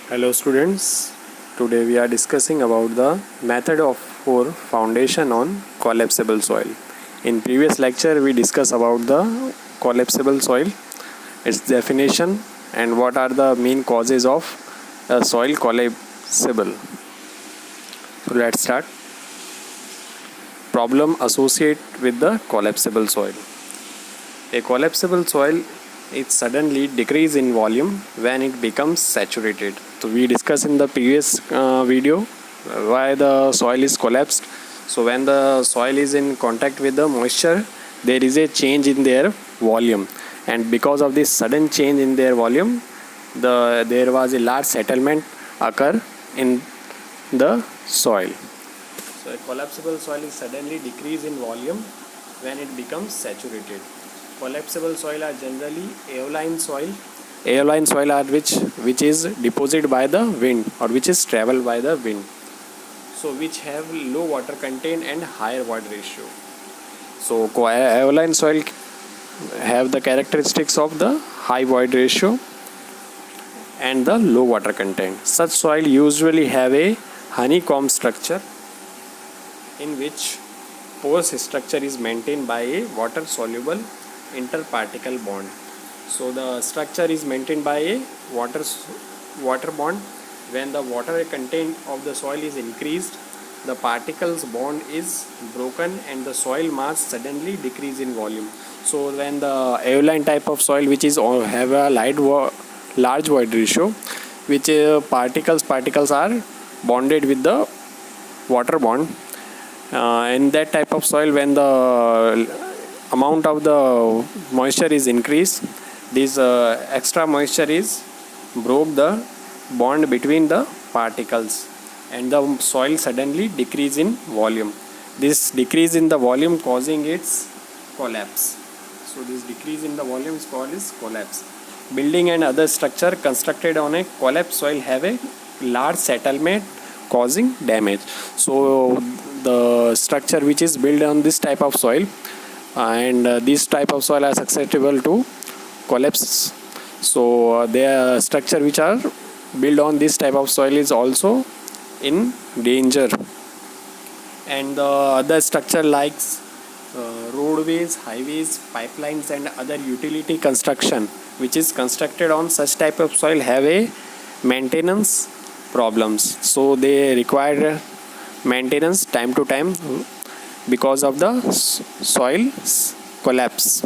Hello students, today we are discussing about the method of for foundation on collapsible soil. In previous lecture we discussed about the collapsible soil, its definition and what are the main causes of a soil collapsible. So let's start. Problem associated with the collapsible soil. A collapsible soil it suddenly decrease in volume when it becomes saturated. So we discussed in the previous video why the soil is collapsed. So when the soil is in contact with the moisture, there is a change in their volume, and because of this sudden change in their volume, there was a large settlement occur in the soil. So a collapsible soil is suddenly decrease in volume when it becomes saturated. Collapsible soil are generally aeoline soil. Aeoline soil are which is deposited by the wind or which is traveled by the wind. So which have low water content and higher void ratio. So aeoline soil have the characteristics of the high void ratio and the low water content. Such soil usually have a honeycomb structure in which porous structure is maintained by a water soluble interparticle bond. So the structure is maintained by a water bond. When the water content of the soil is increased, the particles bond is broken and the soil mass suddenly decrease in volume. So when the aeoline type of soil which is have a large void ratio, which particles are bonded with the water bond, in that type of soil, when the amount of the moisture is increased, this extra moisture is broke the bond between the particles and the soil suddenly decrease in volume. This decrease in the volume causing its collapse. So this decrease in the volume is called as collapse. Building and other structure constructed on a collapsed soil have a large settlement causing damage. So the structure which is built on this type of soil and this type of soil are susceptible to collapse. So the structure which are built on this type of soil is also in danger, and the other structure like roadways, highways, pipelines and other utility construction which is constructed on such type of soil have a maintenance problems. So they require maintenance time to time because of the soil collapse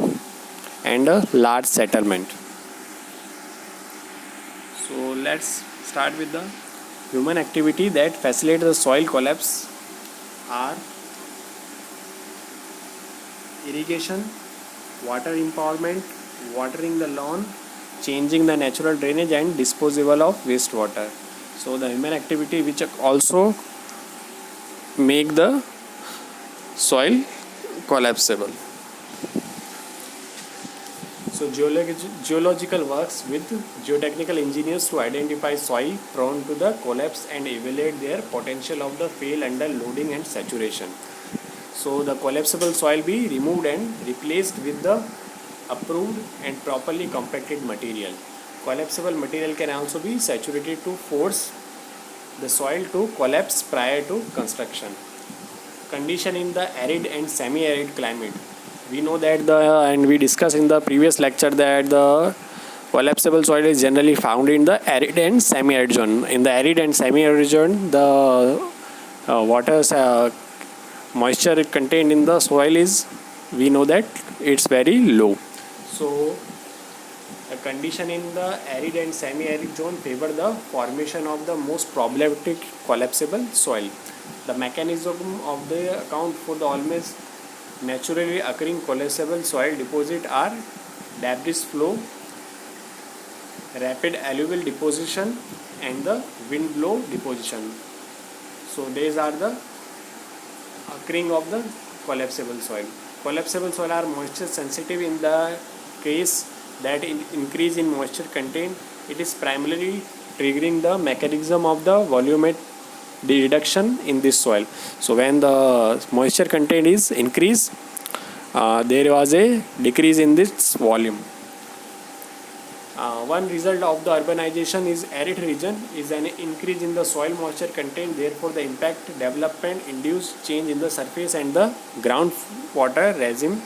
and a large settlement. So let's start with the human activity that facilitate the soil collapse are irrigation, water empowerment, watering the lawn, changing the natural drainage and disposal of wastewater. So the human activity which also make the soil collapsible. So geological works with geotechnical engineers to identify soil prone to the collapse and evaluate their potential of the fail under loading and saturation. So the collapsible soil be removed and replaced with the approved and properly compacted material. Collapsible material can also be saturated to force the soil to collapse prior to construction. Condition in the arid and semi-arid climate. We know that and we discussed in the previous lecture that the collapsible soil is generally found in the arid and semi-arid zone. In the arid and semi-arid zone, the moisture contained in the soil is, we know that it's very low. So a condition in the arid and semi-arid zone favor the formation of the most problematic collapsible soil. The mechanism of the account for the almost naturally occurring collapsible soil deposit are debris flow, rapid alluvial deposition and the wind blow deposition. So these are the occurring of the collapsible soil. Collapsible soil are moisture sensitive. In the case that increase in moisture content, it is primarily triggering the mechanism of the volumetric reduction in this soil. So when the moisture content is increased, there was a decrease in this volume. One result of the urbanization is arid region is an increase in the soil moisture content. Therefore, the impact development induced change in the surface and the groundwater regime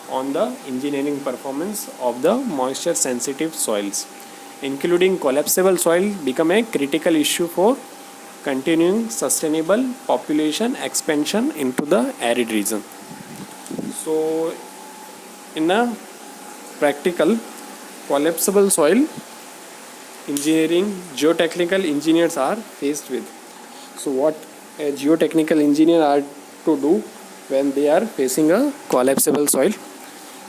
on the engineering performance of the moisture sensitive soils, including collapsible soil, become a critical issue for continuing sustainable population expansion into the arid region. So, in a practical, collapsible soil engineering geotechnical engineers are faced with. So what a geotechnical engineer are to do when they are facing a collapsible soil?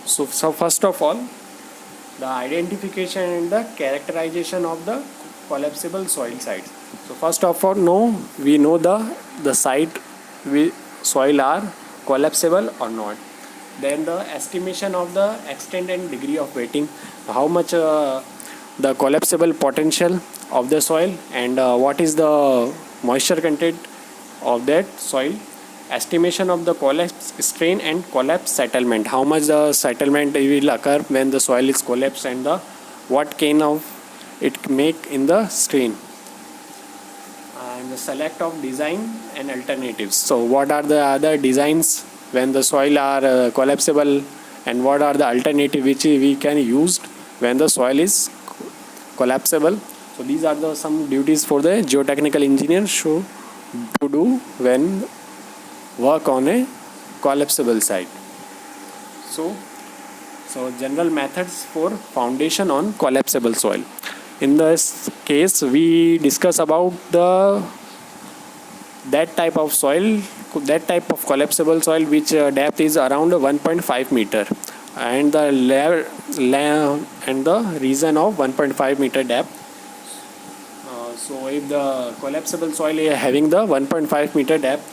So first of all, the identification and the characterization of the collapsible soil sites. So first of all, we know the site soil are collapsible or not. Then the estimation of the extent and degree of wetting, how much the collapsible potential of the soil, and what is the moisture content of that soil. Estimation of the collapse strain and collapse settlement, how much the settlement will occur when the soil is collapsed, and the what kind of it make in the strain. And the select of design and alternatives. So what are the other designs when the soil are collapsible, and what are the alternative which we can use when the soil is collapsible. So these are the some duties for the geotechnical engineer to do when work on a collapsible site. So general methods for foundation on collapsible soil. In this case, we discuss about that type of collapsible soil which depth is around 1.5 meter, and the reason of 1.5 meter depth. So if the collapsible soil is having the 1.5 meter depth,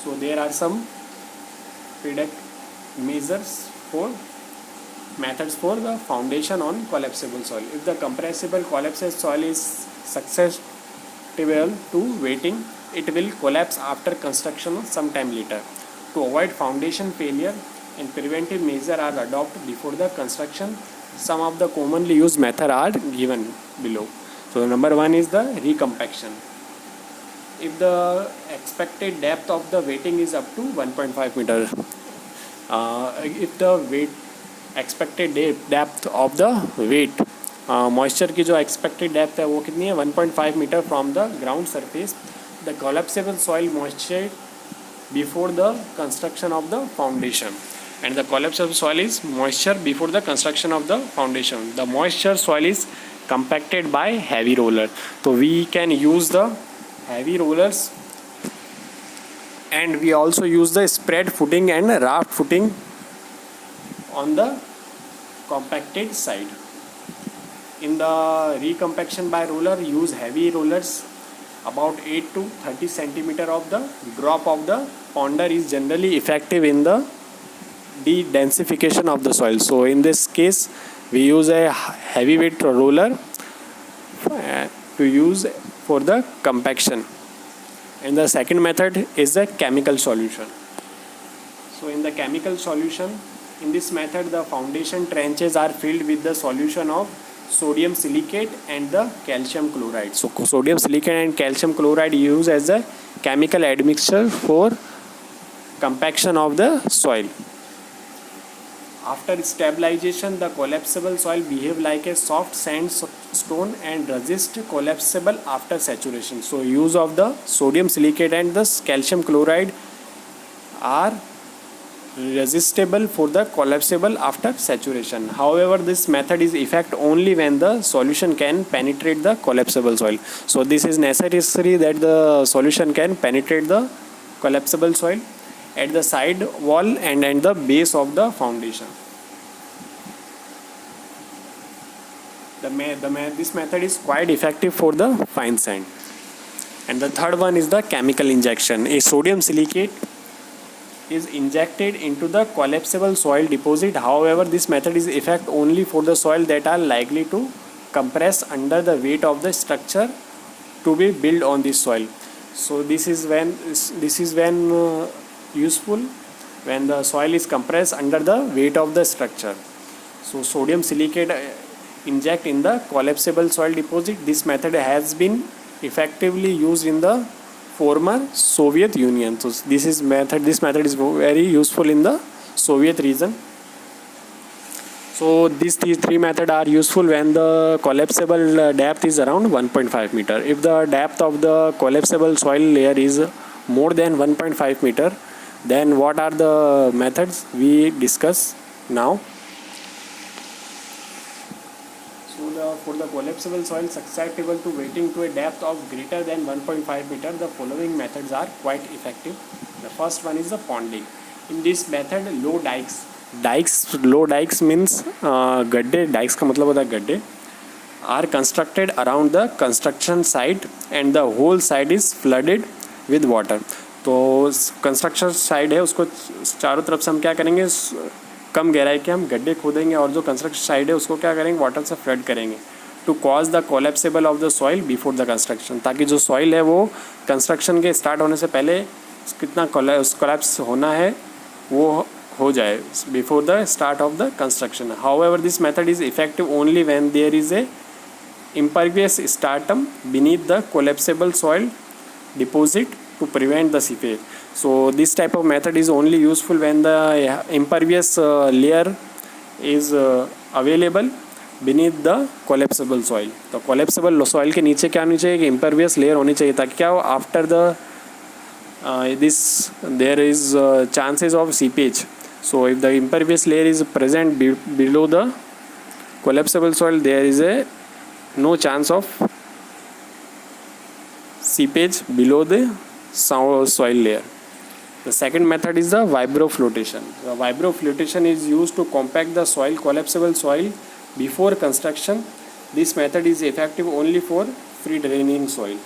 so there are some methods for the foundation on collapsible soil. If the compressible collapsible soil is susceptible to wetting, it will collapse after construction sometime later. To avoid foundation failure, and preventive measures are adopted before the construction. Some of the commonly used methods are given below. So number one is the recompaction. If the expected depth of the wetting is up to 1.5 meter, if the expected depth of the weight moisture की जो expected depth है वो कितनी है 1.5 meter from the ground surface, the collapsible soil moisture before the construction of the foundation, and the collapsible soil is moisture before the construction of the foundation. The moisture soil is compacted by heavy roller, so we can use the heavy rollers, and we also use the spread footing and raft footing on the compacted side. In the recompaction by roller, use heavy rollers. About 8 to 30 centimeter of the drop of the ponder is generally effective in the de-densification of the soil. So in this case, we use a heavyweight roller to use for the compaction. And the second method is the chemical solution. So in the chemical solution, in this method, the foundation trenches are filled with the solution of sodium silicate and the calcium chloride. So sodium silicate and calcium chloride used as a chemical admixture for compaction of the soil. After stabilization, the collapsible soil behave like a soft sandstone and resist collapsible after saturation. So use of the sodium silicate and the calcium chloride are resistible for the collapsible after saturation. However, this method is effective only when the solution can penetrate the collapsible soil. So this is necessary that the solution can penetrate the collapsible soil at the side wall and at the base of the foundation. This method is quite effective for the fine sand. And the third one is the chemical injection. A sodium silicate is injected into the collapsible soil deposit. However, this method is effective only for the soil that are likely to compress under the weight of the structure to be built on this soil. So this is when useful when the soil is compressed under the weight of the structure. So sodium silicate inject in the collapsible soil deposit. This method has been effectively used in the former Soviet Union. So this method is very useful in the Soviet region. So these three methods are useful when the collapsible depth is around 1.5 meter. If the depth of the collapsible soil layer is more than 1.5 meter, then what are the methods we discuss now? For the collapsible soil susceptible to wetting to a depth of greater than 1.5 meter, the following methods are quite effective. The first one is the ponding. In this method, low dikes means गड्ढे. Dikes का मतलब होता है गड्ढे are constructed around the construction site and the whole site is flooded with water. तो construction side है, उसको चारों तरफ से हम क्या करेंगे, कम गहराई के हम गड्ढे खोदेंगे और जो कंस्ट्रक्शन साइड है उसको क्या करेंगे, वाटर से फ्लड करेंगे to cause the collapsible of the soil before the construction, ताकि जो सॉइल है वो कंस्ट्रक्शन के स्टार्ट होने से पहले कितना कोलैप्स होना है वो हो जाए before the start of the construction. However this method is effective only when there is a impervious stratum beneath the collapsible soil deposit to prevent the seepage. So this type of method is only useful when the impervious layer is available beneath the collapsible soil. तो collapsible soil के नीचे क्या होनी चाहिए कि impervious layer होनी चाहिए, ताकि क्या हो, after the this there is chances of seepage. So if the impervious layer is present below the collapsible soil, there is a no chance of seepage below the soil layer. The second method is the vibroflotation. The vibroflotation is used to compact the soil, collapsible soil before construction. This method is effective only for free draining soil.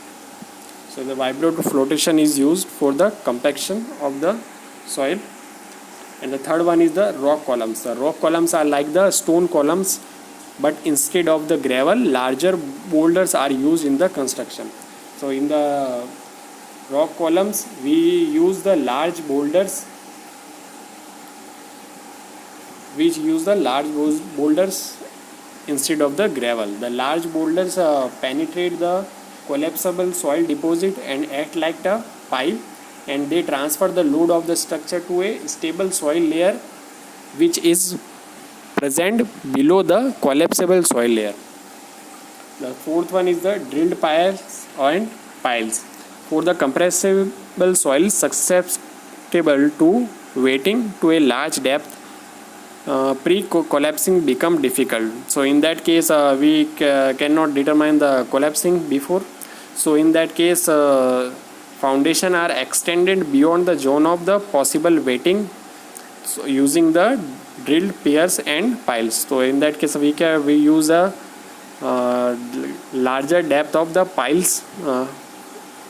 So the vibroflotation is used for the compaction of the soil. And the third one is the rock columns. The rock columns are like the stone columns, but instead of the gravel, larger boulders are used in the construction. So in the rock columns we use the large boulders, instead of the gravel. The large boulders penetrate the collapsible soil deposit and act like a pipe, and they transfer the load of the structure to a stable soil layer which is present below the collapsible soil layer. The fourth one is the drilled piles and piles. For the compressible soil susceptible to wetting to a large depth, pre-collapsing become difficult. So in that case we cannot determine the collapsing before. So in that case foundation are extended beyond the zone of the possible wetting, so using the drilled piers and piles. So in that case we use a larger depth of the piles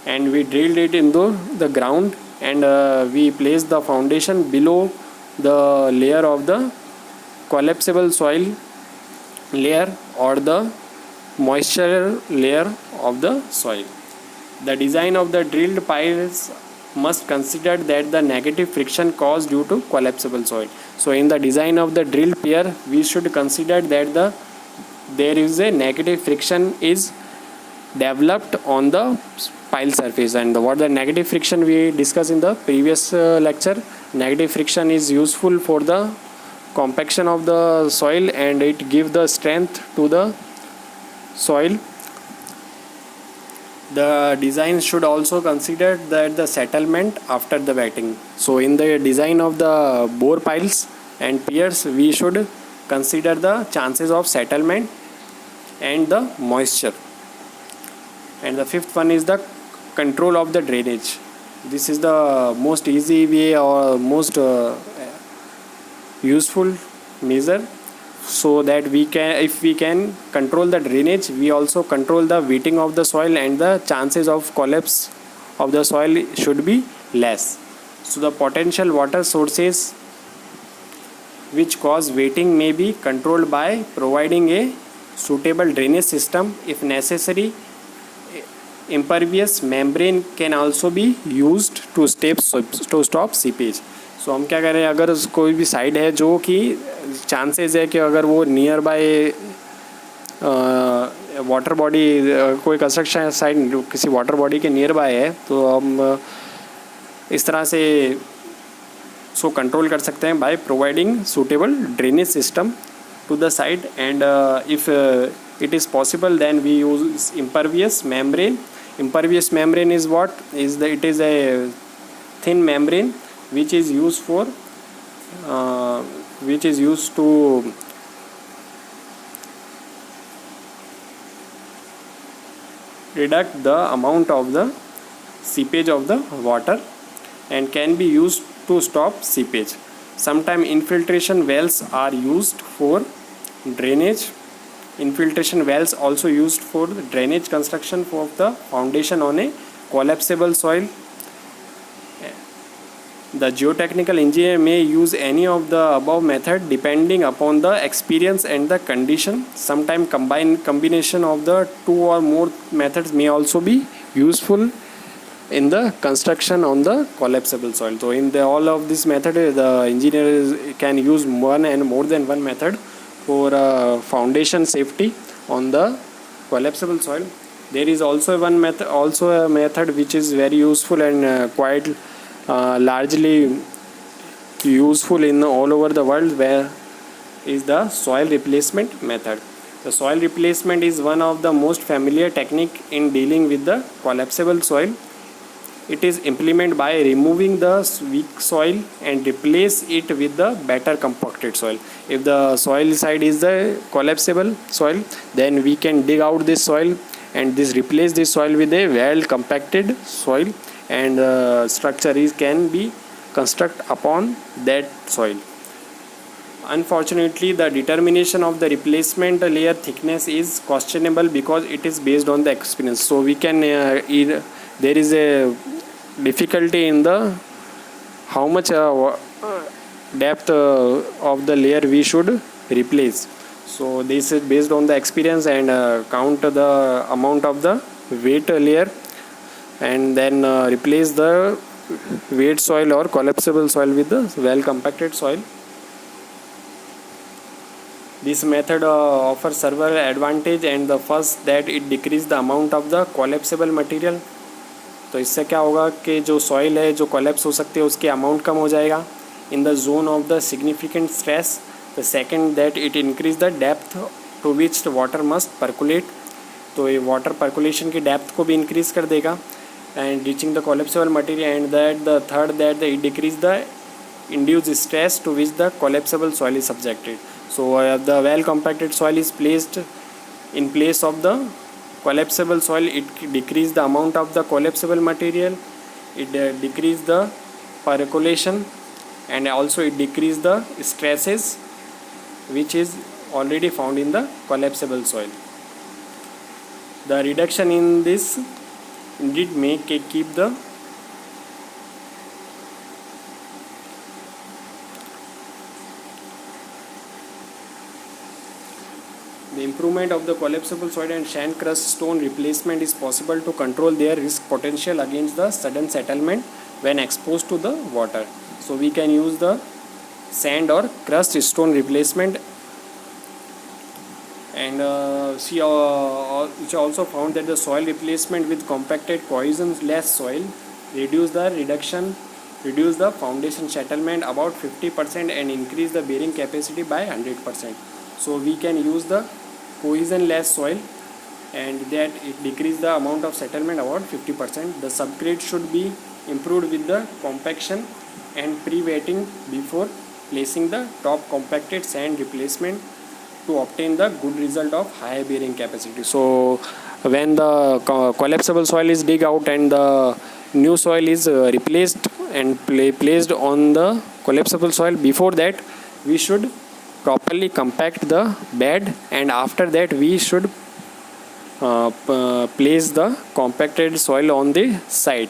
and we drilled it into the ground, and we place the foundation below the layer of the collapsible soil layer or the moisture layer of the soil. The design of the drilled piles must consider that the negative friction caused due to collapsible soil. So in the design of the drilled pier, we should consider that there is a negative friction is developed on the pile surface. And what the negative friction we discussed in the previous lecture. Negative friction is useful for the compaction of the soil and it gives the strength to the soil. The design should also consider that the settlement after the wetting. So in the design of the bore piles and piers, we should consider the chances of settlement and the moisture. And the fifth one is the control of the drainage. This is the most easy way or most useful measure, so that if we can control the drainage, we also control the wetting of the soil and the chances of collapse of the soil should be less. So the potential water sources which cause wetting may be controlled by providing a suitable drainage system. If necessary, impervious membrane can also be used to stop seepage. सो हम क्या कह रहे हैं, अगर कोई भी side है जो कि चांसेस है कि अगर वो नियर बाय वाटर बॉडी, कोई कंस्ट्रक्शन साइट किसी वाटर बॉडी के नियर बाय है, तो हम इस तरह से उसको कंट्रोल कर सकते हैं by providing suitable drainage system to the site. And if it is possible, then we use impervious membrane. Impervious membrane is what is the, it is a thin membrane which is used for which is used to reduce the amount of the seepage of the water and can be used to stop seepage. Sometimes infiltration wells are used for drainage. Infiltration wells also used for drainage construction of the foundation on a collapsible soil. The geotechnical engineer may use any of the above method depending upon the experience and the condition. Sometimes combination of the two or more methods may also be useful in the construction on the collapsible soil. So in all of this method, the engineer can use one and more than one method for foundation safety on the collapsible soil. There is also a method which is very useful and quite largely useful in all over the world, where is the soil replacement method. The soil replacement is one of the most familiar technique in dealing with the collapsible soil. It is implemented by removing the weak soil and replace it with the better compacted soil. If the soil side is the collapsible soil, then we can dig out this soil and replace this soil with a well compacted soil, and structure can be construct upon that soil. Unfortunately, the determination of the replacement layer thickness is questionable because it is based on the experience. So we can there is a difficulty in the how much depth of the layer we should replace. So this is based on the experience, and count the amount of the weight layer and then replace the weight soil or collapsible soil with the well compacted soil. This method offers several advantages, and the first that it decreases the amount of the collapsible material. तो इससे क्या होगा कि जो soil है जो collapse हो सकती है उसकी अमाउंट कम हो जाएगा in the zone of the significant stress. The second that it increase the depth to which water must percolate. तो ये वाटर परकुलेशन की डेप्थ को भी इंक्रीज कर देगा and reaching the collapsible material. And that the third that it decrease the induce stress to which the collapsible soil is subjected. So the well compacted soil is placed in place of the collapsible soil. It decrease the amount of the collapsible material, it decrease the percolation, and also it decrease the stresses which is already found in the collapsible soil. The reduction in this indeed may keep the improvement of the collapsible soil and sand crust stone replacement is possible to control their risk potential against the sudden settlement when exposed to the water. So we can use the sand or crust stone replacement. And she also found that the soil replacement with compacted cohesion-less soil reduce the foundation settlement about 50% and increase the bearing capacity by 100%. So we can use the cohesion-less soil, and that it decrease the amount of settlement about 50%. The subgrade should be improved with the compaction and pre-wetting before placing the top compacted sand replacement to obtain the good result of high bearing capacity. So when the collapsible soil is dig out and the new soil is replaced and placed on the collapsible soil, before that we should properly compact the bed, and after that we should place the compacted soil on the side.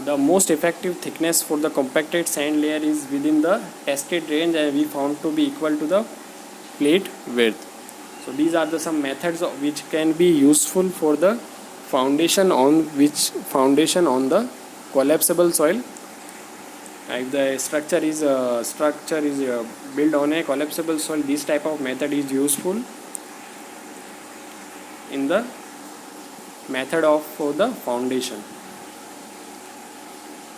The most effective thickness for the compacted sand layer is within the tested range, and we found to be equal to the plate width. So these are the some methods which can be useful for the foundation on the collapsible soil. If the structure is built on a collapsible soil, this type of method is useful. in the method of the foundation.